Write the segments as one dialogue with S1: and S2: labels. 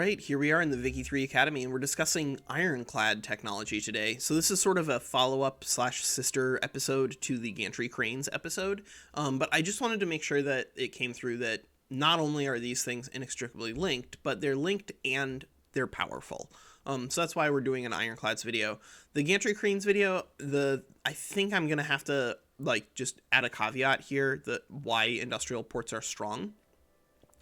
S1: right, here we are in the Vicky 3 Academy, and we're discussing Ironclad technology today. So this is sort of a follow-up slash sister episode to the Gantry Cranes episode, but I just wanted to make sure that it came through that not only are these things inextricably linked, but they're linked and they're powerful. So that's why we're doing an Ironclads video. The Gantry Cranes video, I think I'm going to have to just add a caveat here that why industrial ports are strong.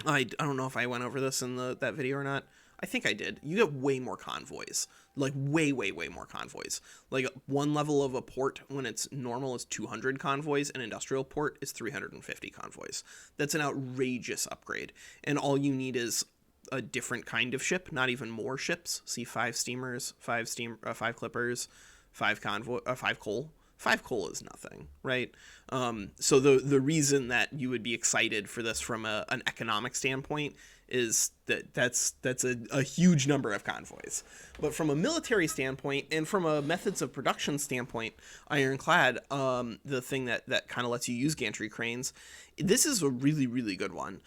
S1: I don't know if I went over this in that video or not. I think I did. You get way more convoys. Like, way more convoys. Like, one level of a port when it's normal is 200 convoys, an industrial port is 350 convoys. That's an outrageous upgrade. And all you need is a different kind of ship, not even more ships. See, 5 steamers, 5 clippers, 5 coal. 5 coal is nothing, right? So the reason that you would be excited for this from an economic standpoint is that's a huge number of convoys. But from a military standpoint and from a methods of production standpoint, Ironclad, the thing that kind of lets you use gantry cranes, this is a really good one.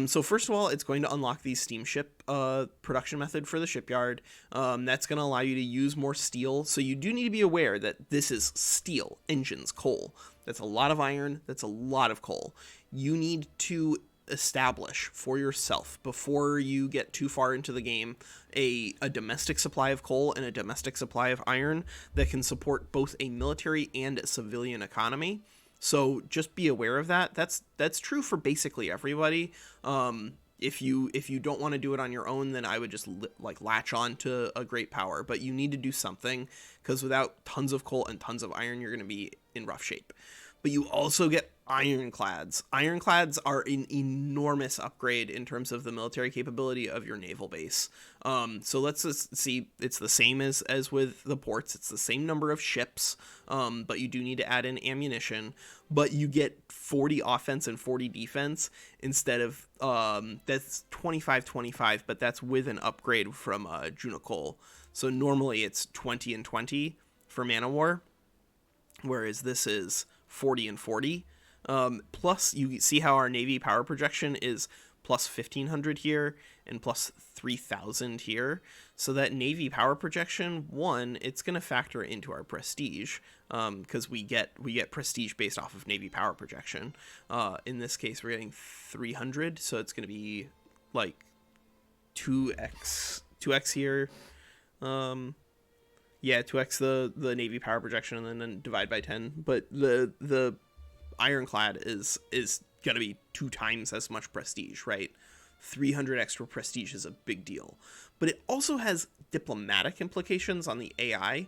S1: So first of all, it's going to unlock the steamship production method for the shipyard. That's going to allow you to use more steel. So you do need to be aware that this is steel, engines, coal. That's a lot of iron. That's a lot of coal. You need to establish for yourself before you get too far into the game a domestic supply of coal and a domestic supply of iron that can support both a military and a civilian economy. So just be aware of that. That's true for basically everybody. If you don't want to do it on your own, then I would just latch on to a great power. But you need to do something, because without tons of coal and tons of iron, you're going to be in rough shape. But you also get Ironclads. Ironclads are an enormous upgrade in terms of the military capability of your naval base. So let's just see, it's the same as with the ports. It's the same number of ships, but you do need to add in ammunition. But you get 40 offense and 40 defense instead of, that's 25-25, but that's with an upgrade from Junicol. So normally it's 20 and 20 for Man of War, whereas this is 40 and 40. Plus, you see how our Navy power projection is plus 1,500 here and plus 3,000 here. So that Navy power projection, it's going to factor into our prestige, because we get prestige based off of Navy power projection. In this case, we're getting 300, so it's going to be like 2x here. Yeah, 2x the Navy power projection, and then divide by 10. But the Ironclad is going to be 2 times as much prestige, right? 300 extra prestige is a big deal. But it also has diplomatic implications on the AI,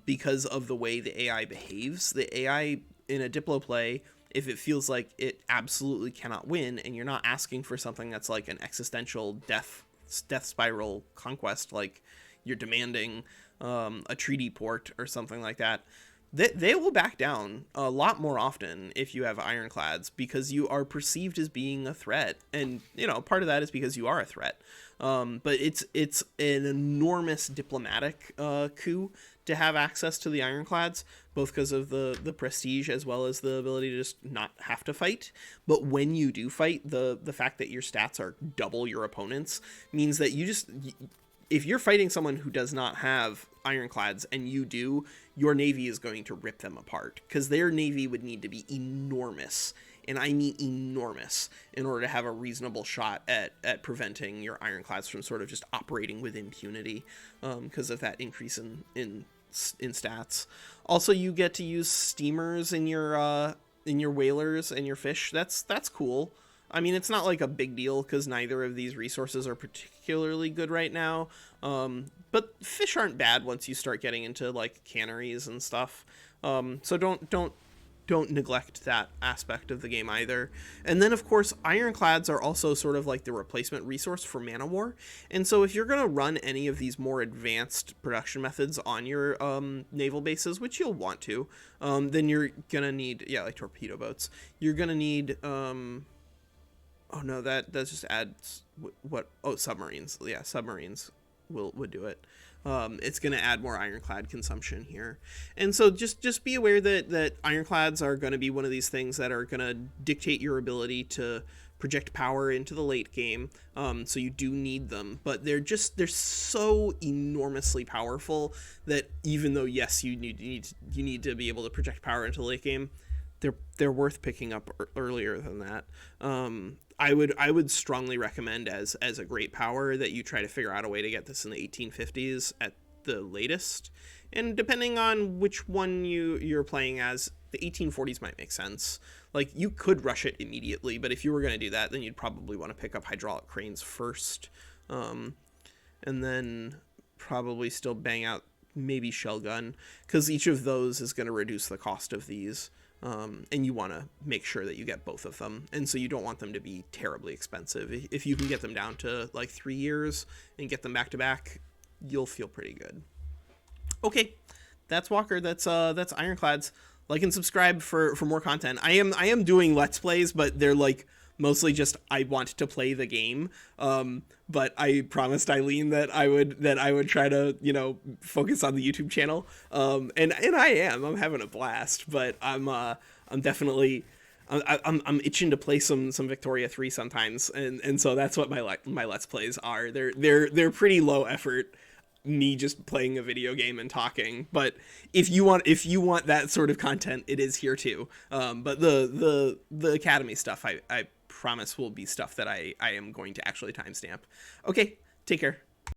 S1: because of the way the AI behaves. The AI in a Diplo play, if it feels like it absolutely cannot win, and you're not asking for something that's like an existential death spiral conquest, like you're demanding a treaty port or something like that, they will back down a lot more often if you have Ironclads, because you are perceived as being a threat. And, part of that is because you are a threat. But it's an enormous diplomatic coup to have access to the Ironclads, both because of the prestige as well as the ability to just not have to fight. But when you do fight, the fact that your stats are double your opponent's means that if you're fighting someone who does not have Ironclads and you do, your Navy is going to rip them apart, because their Navy would need to be enormous, and I mean enormous, in order to have a reasonable shot at preventing your Ironclads from sort of just operating with impunity, because of that increase in stats. Also, you get to use steamers in your whalers and your fish. That's cool. I mean, it's not like a big deal, because neither of these resources are particularly good right now. But fish aren't bad once you start getting into like canneries and stuff. So don't neglect that aspect of the game either. And then, of course, Ironclads are also sort of like the replacement resource for Man of War. And so if you're going to run any of these more advanced production methods on your naval bases, which you'll want to, then you're going to need, like torpedo boats. You're going to need... Oh no, that just adds submarines. Yeah, submarines would do it. It's going to add more Ironclad consumption here. And so just be aware that Ironclads are going to be one of these things that are going to dictate your ability to project power into the late game, so you do need them, but they're so enormously powerful that even though, yes, you need to be able to project power into the late game, they're worth picking up earlier than that. I would strongly recommend as a great power that you try to figure out a way to get this in the 1850s at the latest, and depending on which one you're playing as, the 1840s might make sense. Like, you could rush it immediately, but if you were going to do that, then you'd probably want to pick up hydraulic cranes first, and then probably still bang out maybe shell gun, because each of those is going to reduce the cost of these. And you want to make sure that you get both of them, and so you don't want them to be terribly expensive. If you can get them down to like 3 years and get them back to back, you'll feel pretty good. Okay, that's Walker. That's Ironclads. Like and subscribe for more content. I am doing Let's Plays, but they're like mostly just I want to play the game. But I promised Eileen that I would try to, focus on the YouTube channel. And I'm having a blast, but I'm definitely I'm itching to play some Victoria 3 sometimes, and so that's what my Let's Plays are. They're pretty low effort, me just playing a video game and talking, but if you want that sort of content, it is here too. But the Academy stuff, I promise will be stuff that I am going to actually timestamp. Okay, take care.